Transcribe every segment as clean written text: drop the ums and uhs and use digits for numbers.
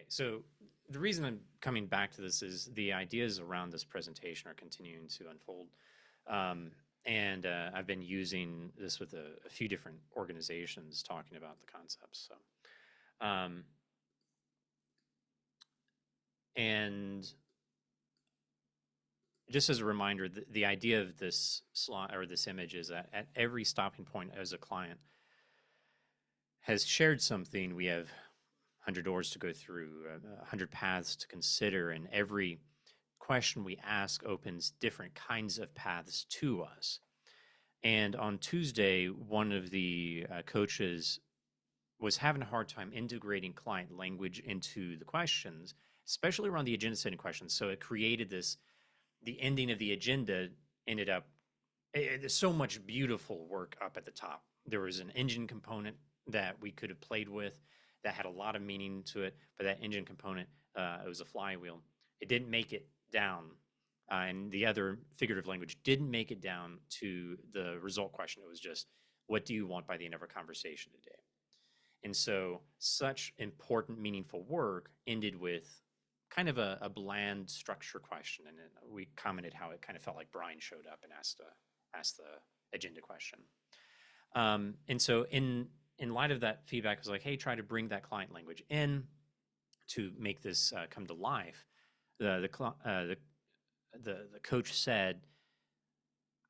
Okay, so the reason I'm coming back to this is the ideas around this presentation are continuing to unfold. Um, and I've been using this with a few different organizations talking about the concepts. So, and just as a reminder, the idea of this slide or this image is that at every stopping point as a client has shared something, we have 100 doors to go through, 100 paths to consider, and every question we ask opens different kinds of paths to us. And on Tuesday, one of the coaches was having a hard time integrating client language into the questions, especially around the agenda setting questions. So it created this, the ending of the agenda ended up, there's so much beautiful work up at the top. There was an engine component that we could have played with that had a lot of meaning to it, but that engine component, it was a flywheel. It didn't make it down. And the other figurative language didn't make it down to the result question. It was just, what do you want by the end of our conversation today? And so such important, meaningful work ended with kind of a bland structure question. And then we commented how it kind of felt like Brian showed up and asked the agenda question. And so in light of that feedback, I was like, hey, try to bring that client language in to make this come to life. The coach said,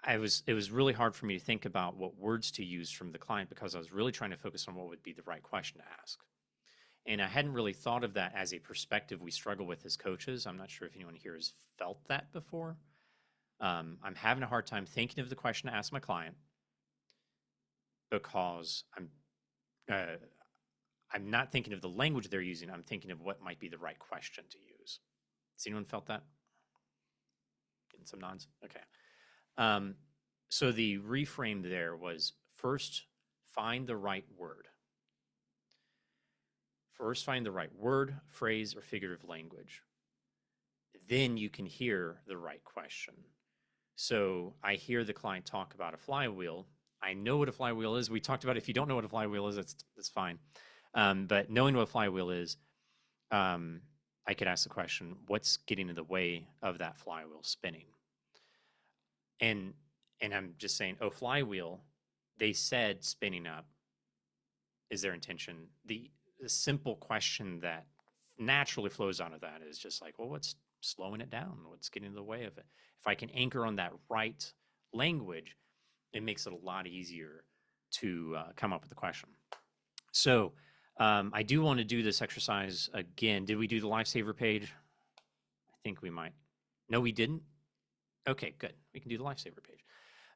it was really hard for me to think about what words to use from the client because I was really trying to focus on what would be the right question to ask. And I hadn't really thought of that as a perspective we struggle with as coaches. I'm not sure if anyone here has felt that before. I'm having a hard time thinking of the question to ask my client because I'm not thinking of the language they're using. I'm thinking of what might be the right question to use. Has anyone felt that? Getting some nods? Okay. So the reframe there was first find the right word. First find the right word, phrase, or figurative language. Then you can hear the right question. So I hear the client talk about a flywheel. I know what a flywheel is. We talked about it. If you don't know what a flywheel is, that's fine. But knowing what a flywheel is, I could ask the question, what's getting in the way of that flywheel spinning? And I'm just saying, oh, flywheel, they said spinning up is their intention. The simple question that naturally flows out of that is just like, well, what's slowing it down? What's getting in the way of it? If I can anchor on that right language, it makes it a lot easier to come up with the question. So I do want to do this exercise again. Did we do the lifesaver page? I think we might. No, we didn't? Okay, good. We can do the lifesaver page.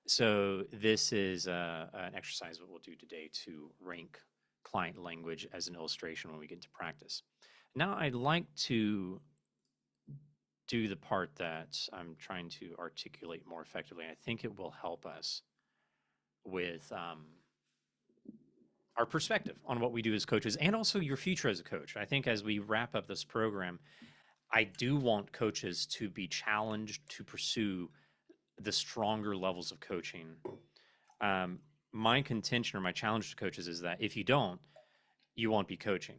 So this is an exercise that we'll do today to rank client language as an illustration when we get into practice. Now I'd like to do the part that I'm trying to articulate more effectively. I think it will help us with our perspective on what we do as coaches and also your future as a coach. I think as we wrap up this program, I do want coaches to be challenged to pursue the stronger levels of coaching. My contention or my challenge to coaches is that if you don't, you won't be coaching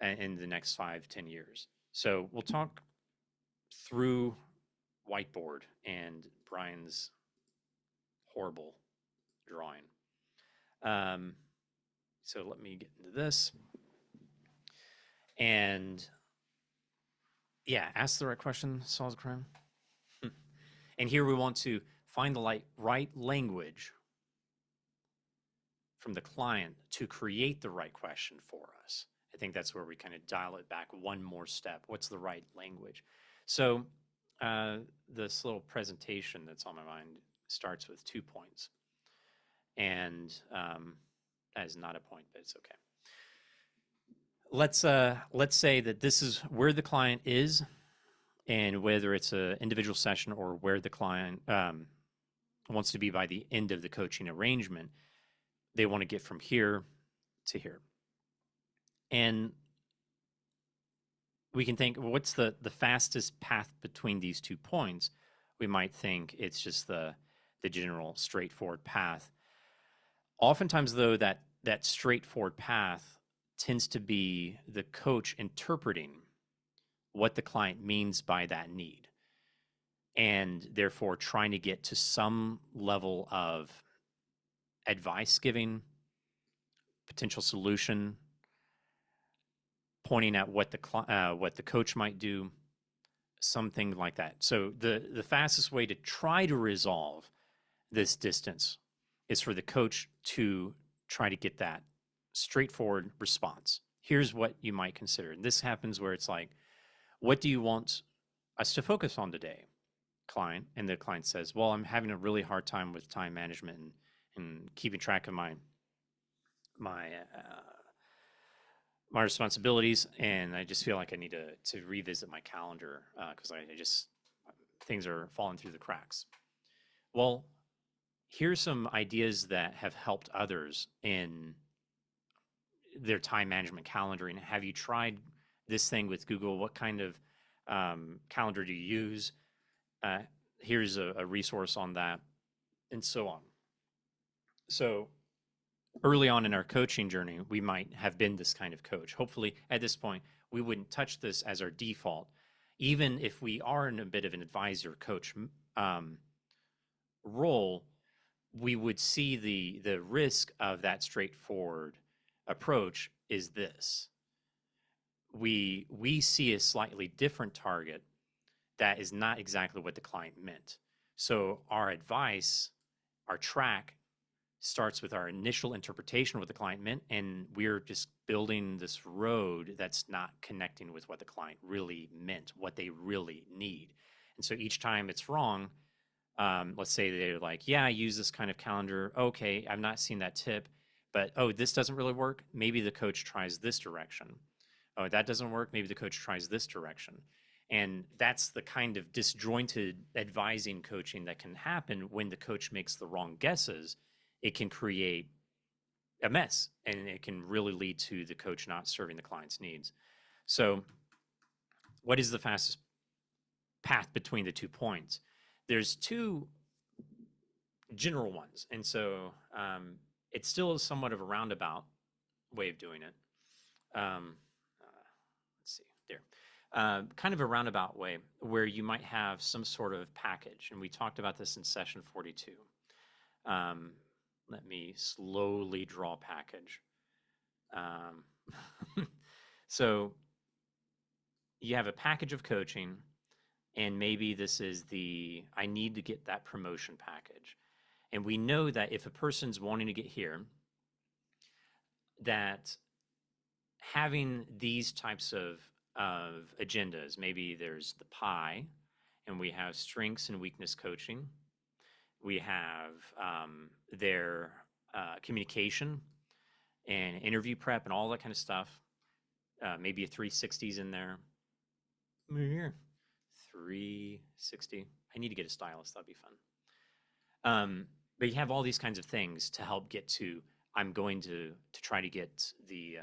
in the next 5-10 years. So we'll talk through whiteboard and Brian's horrible drawing. So let me get into this. And yeah, ask the right question, solves the crime. And here we want to find the right language from the client to create the right question for us. I think that's where we kind of dial it back one more step. What's the right language? So this little presentation that's on my mind starts with 2 points. And that is not a point, but it's okay. Let's say that this is where the client is, and whether it's an individual session or where the client wants to be by the end of the coaching arrangement, they want to get from here to here. And we can think, what's the fastest path between these 2 points? We might think it's just the general straightforward path. Oftentimes, though, that straightforward path tends to be the coach interpreting what the client means by that need, and therefore trying to get to some level of advice giving, potential solution, pointing at what the coach might do, something like that. So the fastest way to try to resolve this distance is for the coach to try to get that straightforward response. Here's what you might consider. And this happens where it's like, what do you want us to focus on today, client? And the client says, well, I'm having a really hard time with time management and keeping track of my my responsibilities, and I just feel like I need to revisit my calendar because I just things are falling through the cracks. Well, here's some ideas that have helped others in their time management calendaring. Have you tried this thing with Google? What kind of calendar do you use? Here's a resource on that, and so on. So early on in our coaching journey, we might have been this kind of coach. Hopefully, at this point, we wouldn't touch this as our default, even if we are in a bit of an advisor coach role. We would see the risk of that straightforward approach is this: we see a slightly different target that is not exactly what the client meant. So our advice, our track, starts with our initial interpretation of what the client meant, and we're just building this road that's not connecting with what the client really meant, what they really need. And so each time it's wrong, let's say they're like, yeah, I use this kind of calendar. Okay, I've not seen that tip, but oh, this doesn't really work. Maybe the coach tries this direction. Oh, that doesn't work. Maybe the coach tries this direction. And that's the kind of disjointed advising coaching that can happen when the coach makes the wrong guesses. It can create a mess, and it can really lead to the coach not serving the client's needs. So what is the fastest path between the 2 points? There's 2 general ones. And so it still is somewhat of a roundabout way of doing it. Let's see, there. Kind of a roundabout way where you might have some sort of package. And we talked about this in session 42. Let me slowly draw package. So you have a package of coaching, and maybe this is I need to get that promotion package. And we know that if a person's wanting to get here, that having these types of agendas, maybe there's the pie, and we have strengths and weakness coaching. We have their communication and interview prep and all that kind of stuff. Maybe a 360s in there. Here, 360. I need to get a stylus. That'd be fun. But you have all these kinds of things to help get to. I'm going to try to get the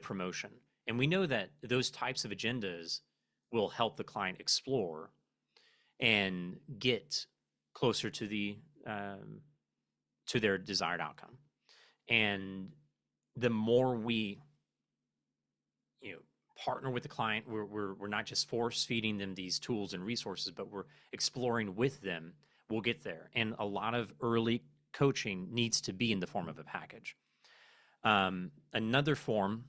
promotion, and we know that those types of agendas will help the client explore and get closer to their desired outcome. And the more we partner with the client, we're not just force feeding them these tools and resources, but we're exploring with them, we'll get there. And a lot of early coaching needs to be in the form of a package. Another form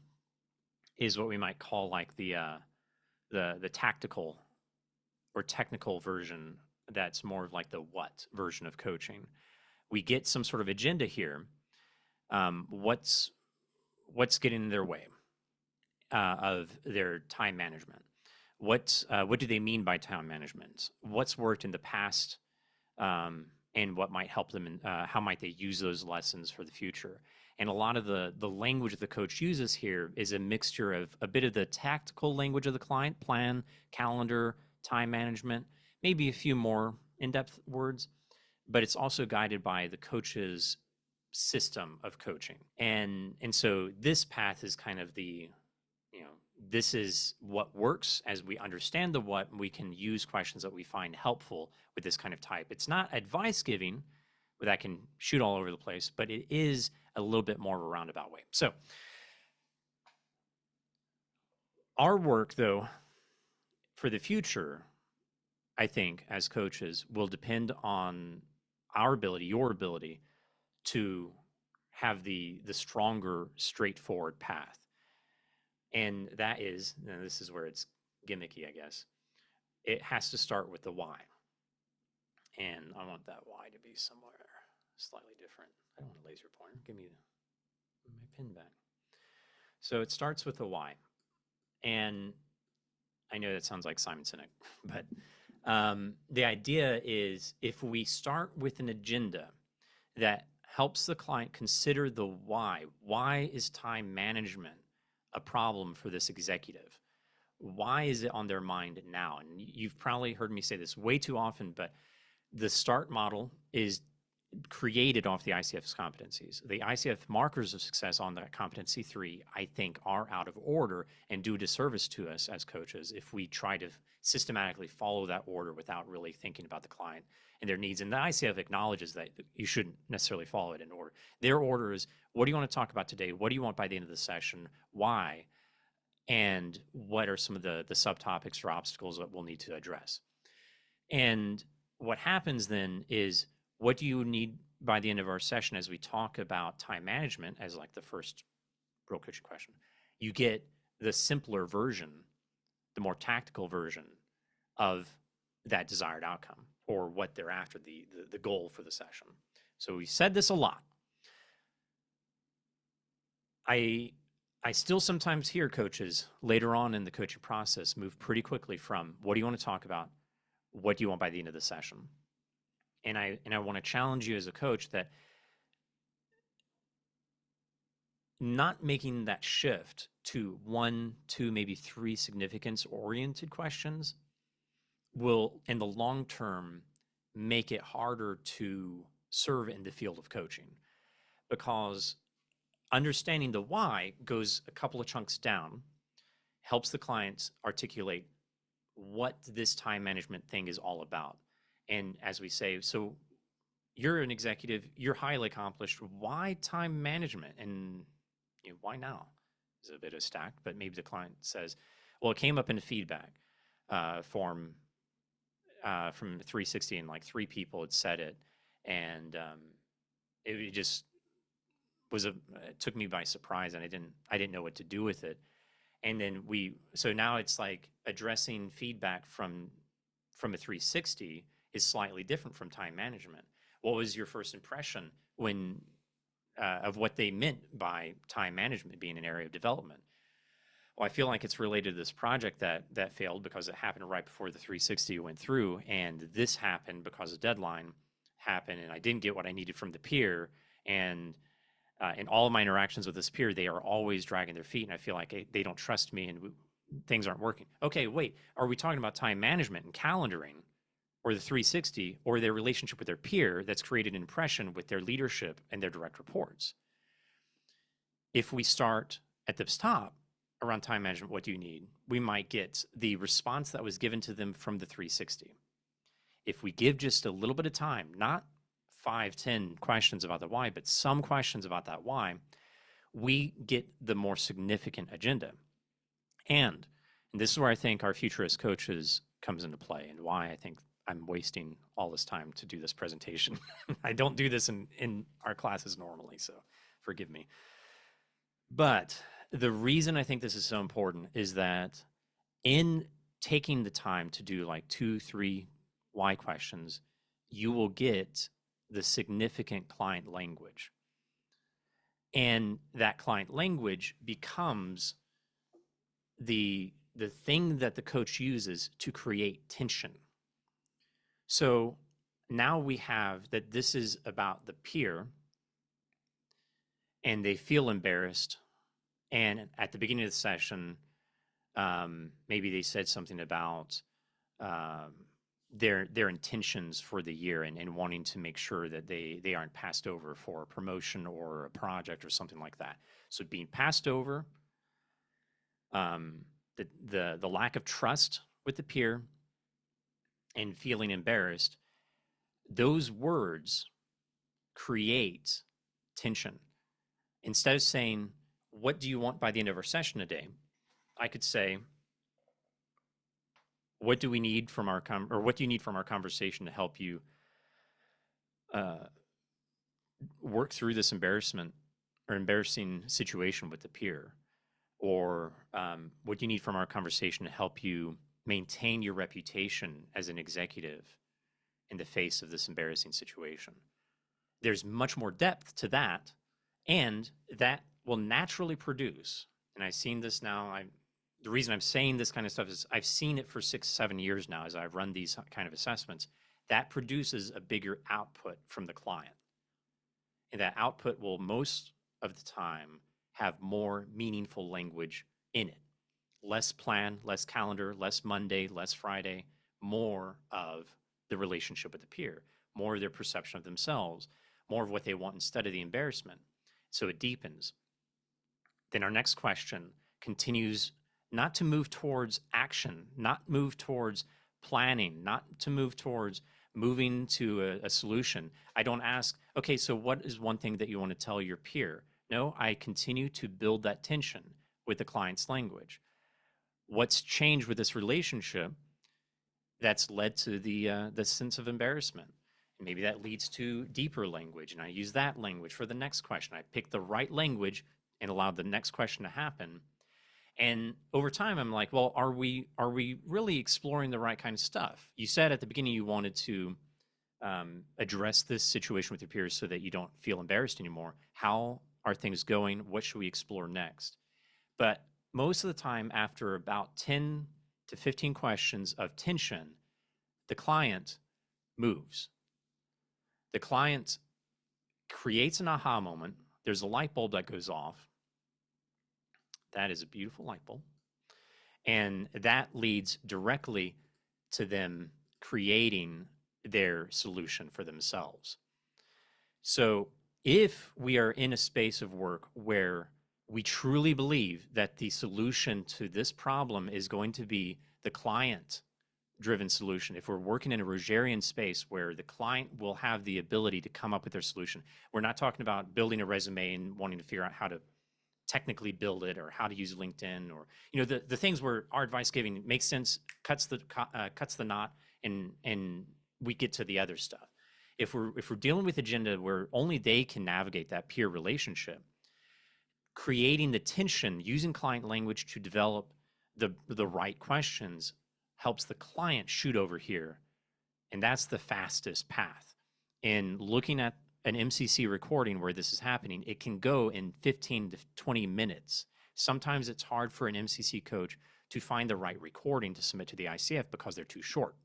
is what we might call like the tactical or technical version. That's more of like the what version of coaching. We get some sort of agenda here. What's getting in their way of their time management? What do they mean by time management? What's worked in the past, and what might help them, and how might they use those lessons for the future? And a lot of the language the coach uses here is a mixture of a bit of the tactical language of the client, plan, calendar, time management, maybe a few more in-depth words, but it's also guided by the coach's system of coaching. And so this path is kind of this is what works. As we understand the what, we can use questions that we find helpful with this kind of type. It's not advice giving, but that can shoot all over the place, but it is a little bit more of a roundabout way. So our work, though, For the future, I think as coaches will depend on our ability, your ability to have the stronger, straightforward path. And that is, and this is where it's gimmicky, I guess. It has to start with the why. And I want that why to be somewhere slightly different. I don't want a laser pointer. Give me my pin back. So it starts with the why. And I know that sounds like Simon Sinek, but the idea is if we start with an agenda that helps the client consider the why is time management a problem for this executive? Why is it on their mind now? And you've probably heard me say this way too often, but the START model is created off the ICF's competencies. The ICF markers of success on that competency 3, I think, are out of order and do a disservice to us as coaches if we try to systematically follow that order without really thinking about the client and their needs. And the ICF acknowledges that you shouldn't necessarily follow it in order. Their order is, what do you want to talk about today? What do you want by the end of the session? Why? And what are some of the subtopics or obstacles that we'll need to address? And what happens then is, what do you need by the end of our session as we talk about time management as like the first real coaching question? You get the simpler version, the more tactical version of that desired outcome or what they're after, the goal for the session. So we said this a lot. I still sometimes hear coaches later on in the coaching process move pretty quickly from, what do you want to talk about? What do you want by the end of the session? And I want to challenge you as a coach that not making that shift to 1, 2, maybe 3 significance-oriented questions will, in the long term, make it harder to serve in the field of coaching, because understanding the why goes a couple of chunks down, helps the clients articulate what this time management thing is all about. And as we say, so you're an executive, you're highly accomplished. Why time management? And why now? Is a bit of stacked, but maybe the client says, well, it came up in a feedback form from 360, and like 3 people had said it. And it just it took me by surprise, and I didn't know what to do with it. And then so now it's like addressing feedback from a 360 is slightly different from time management. What was your first impression when of what they meant by time management being an area of development? Well, I feel like it's related to this project that failed because it happened right before the 360 went through, and this happened because a deadline happened, and I didn't get what I needed from the peer. And in all of my interactions with this peer, they are always dragging their feet, and I feel like they don't trust me, and things aren't working. Okay, wait, are we talking about time management and calendaring, or the 360, or their relationship with their peer that's created an impression with their leadership and their direct reports? If we start at the top around time management, what do you need? We might get the response that was given to them from the 360. If we give just a little bit of time, not 5, 10 questions about the why, but some questions about that why, we get the more significant agenda. And this is where I think our future as coaches comes into play, and why I think I'm wasting all this time to do this presentation. I don't do this in our classes normally, so forgive me. But the reason I think this is so important is that in taking the time to do like 2, 3 why questions, you will get the significant client language. And that client language becomes the thing that the coach uses to create tension. So now we have that this is about the peer, and they feel embarrassed. And at the beginning of the session, maybe they said something about their intentions for the year, and wanting to make sure that they aren't passed over for a promotion or a project or something like that. So being passed over, the lack of trust with the peer, and feeling embarrassed, those words create tension. Instead of saying, what do you want by the end of our session today? I could say, what do we need from our or what do you need from our conversation to help you uh, work through this embarrassment or embarrassing situation with the peer? Or what do you need from our conversation to help you maintain your reputation as an executive in the face of this embarrassing situation? There's much more depth to that, and that will naturally produce. And I've seen this now. The reason I'm saying this kind of stuff is I've seen it for 6-7 years now as I've run these kind of assessments. That produces a bigger output from the client, and that output will most of the time have more meaningful language in it. Less plan, less calendar, less Monday, less Friday, more of the relationship with the peer, more of their perception of themselves, more of what they want instead of the embarrassment. So it deepens. Then our next question continues not to move towards action, not move towards planning, not to move towards moving to a solution. I don't ask, okay, so what is one thing that you want to tell your peer? No, I continue to build that tension with the client's language. What's changed with this relationship that's led to the sense of embarrassment? Maybe that leads to deeper language, and I use that language for the next question. I pick the right language and allow the next question to happen. And over time, I'm like, well, are we really exploring the right kind of stuff? You said at the beginning you wanted to address this situation with your peers so that you don't feel embarrassed anymore. How are things going? What should we explore next? But most of the time, after about 10 to 15 questions of tension, the client moves. The client creates an aha moment. There's a light bulb that goes off. That is a beautiful light bulb. And that leads directly to them creating their solution for themselves. So if we are in a space of work where we truly believe that the solution to this problem is going to be the client driven solution, if we're working in a Rogerian space where the client will have the ability to come up with their solution, we're not talking about building a resume and wanting to figure out how to technically build it or how to use LinkedIn, or the things where our advice giving makes sense, cuts the knot, and we get to the other stuff. If we're dealing with agenda where only they can navigate that peer relationship, creating the tension, using client language to develop the right questions helps the client shoot over here, and that's the fastest path. And looking at an MCC recording where this is happening, it can go in 15 to 20 minutes. Sometimes it's hard for an MCC coach to find the right recording to submit to the ICF because they're too short.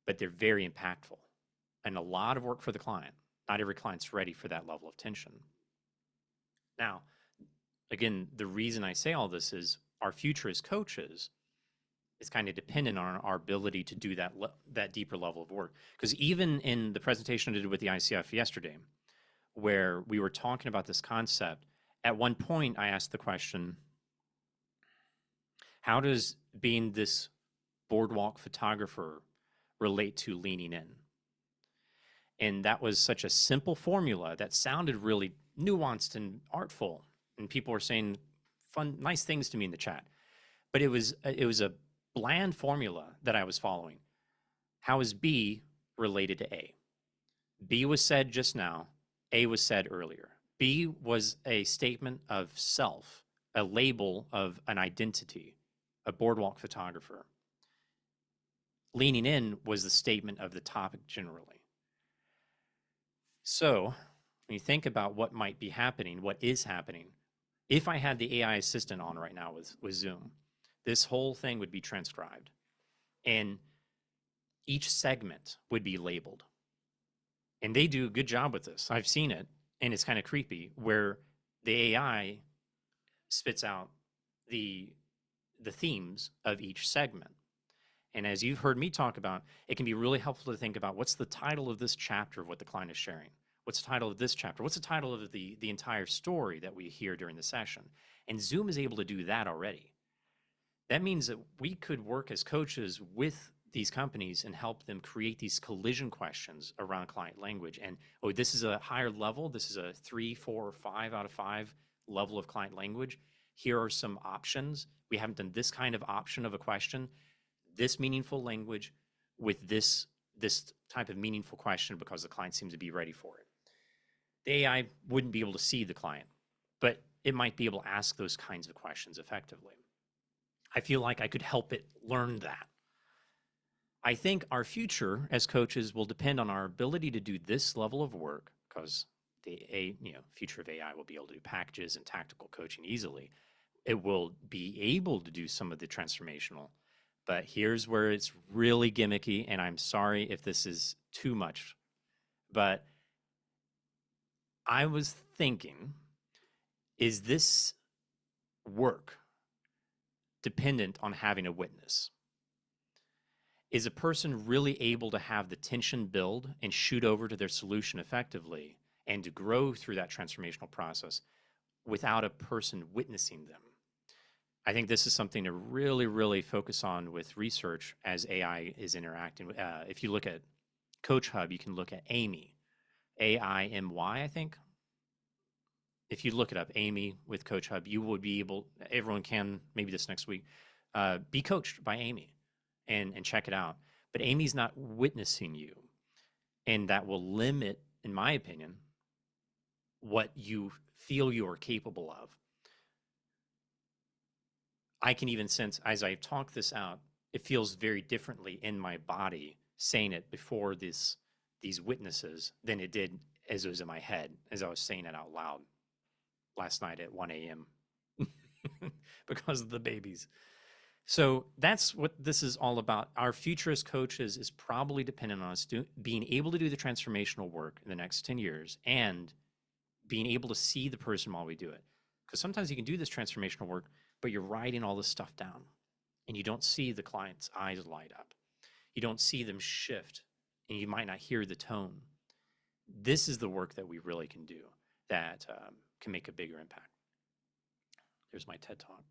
But they're very impactful and a lot of work for the client. Not every client's ready for that level of tension. Now, again, the reason I say all this is our future as coaches is kind of dependent on our ability to do that deeper level of work. Because even in the presentation I did with the ICF yesterday, where we were talking about this concept, at one point I asked the question, how does being this boardwalk photographer relate to leaning in? And that was such a simple formula that sounded really nuanced and artful. And people were saying fun, nice things to me in the chat. But it was a bland formula that I was following. How is B related to A? B was said just now. A was said earlier. B was a statement of self, a label of an identity, a boardwalk photographer. Leaning in was the statement of the topic generally. So when you think about what might be happening, what is happening, if I had the AI assistant on right now with Zoom, this whole thing would be transcribed. And each segment would be labeled. And they do a good job with this. I've seen it, and it's kind of creepy, where the AI spits out the themes of each segment. And as you've heard me talk about, it can be really helpful to think about what's the title of this chapter of what the client is sharing? What's the title of this chapter? What's the title of the entire story that we hear during the session? And Zoom is able to do that already. That means that we could work as coaches with these companies and help them create these collision questions around client language. And, oh, this is a higher level. This is a 3, 4, or 5 out of 5 level of client language. Here are some options. We haven't done this kind of option of a question. this meaningful language with this type of meaningful question because the client seems to be ready for it. The AI wouldn't be able to see the client, but it might be able to ask those kinds of questions effectively. I feel like I could help it learn that. I think our future as coaches will depend on our ability to do this level of work, because future of AI will be able to do packages and tactical coaching easily. It will be able to do some of the transformational, but here's where it's really gimmicky, and I'm sorry if this is too much, but I was thinking, is this work dependent on having a witness? Is a person really able to have the tension build and shoot over to their solution effectively and to grow through that transformational process without a person witnessing them? I think this is something to really, really focus on with research as AI is interacting. If you look at Coach Hub, you can look at Amy, AIMY, I think. If you look it up, Amy with Coach Hub, you would be able, everyone can, maybe this next week, be coached by Amy and check it out. But Amy's not witnessing you. And that will limit, in my opinion, what you feel you're capable of. I can even sense as I talk this out, it feels very differently in my body saying it before these witnesses than it did as it was in my head as I was saying it out loud last night at 1 a.m. because of the babies. So that's what this is all about. Our future as coaches is probably dependent on us being able to do the transformational work in the next 10 years and being able to see the person while we do it. Because sometimes you can do this transformational work, but you're writing all this stuff down and you don't see the client's eyes light up. You don't see them shift and you might not hear the tone. This is the work that we really can do that can make a bigger impact. There's my TED Talk.